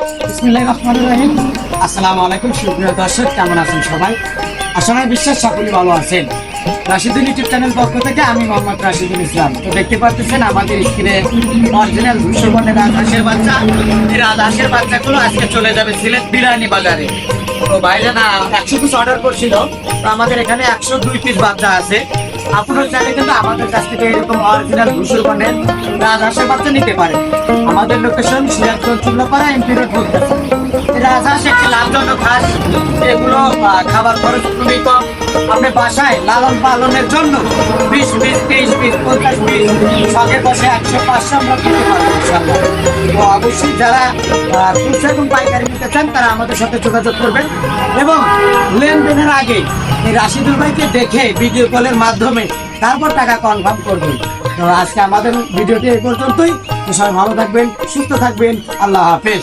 বিসমিল্লাহির রহমানির রহিম। আসসালামু আলাইকুম সুপ্রিয় দর্শক, কেমন আছেন সবাই? আশা বিশ্বাস সকলেই ভালো আছেন। রাশিদুল ইউটিউব চ্যানেল পক্ষ থেকে আমি মোহাম্মদ রাশিদুল ইসলাম। তো দেখতে পাচ্ছেন আমাদের স্ক্রিনে অরিজিনাল 200 বনের রাজহাঁসের বাচ্চা। এই রাজহাঁসের বাচ্চাগুলো আজকে চলে যাবে সিলেট বিরানি বাজারে। তো বাইরে না 100 পিস অর্ডার করছিল, তো আমাদের এখানে 102 পিস বাচ্চা আছে। আপনারা চাইলে কিন্তু আমাদের কাছ থেকে এরকম অরিজিনাল 200 বনের রাজহাঁসের বাচ্চা নিতে পারেন। আমাদের location Sirajganj Chullapara MP road বলতেছে। রাজহাঁস একটি লাভজনক হাঁস, এগুলো খাবার খরচ খুবই কম। আপনি বাসায় লালন পালনের জন্য 20 পিস 30 পিস 50 পিস শখের বসে 100-500 আমরা কিনতে পারবো ইনশাআল্লাহ। তো অবশ্যই যারা খুচরা এবং পাইকারি নিতে চান তারা আমাদের সাথে যোগাযোগ করবেন এবং লেনদেনের আগে এই রাশিদুল ভাইকে দেখে ভিডিও কলের মাধ্যমে তারপর টাকা কনফার্ম করবেন। তো আজকে আমাদের ভিডিওটি এই পর্যন্তই। তো সবাই ভালো থাকবেন, সুস্থ থাকবেন। আল্লাহ হাফেজ।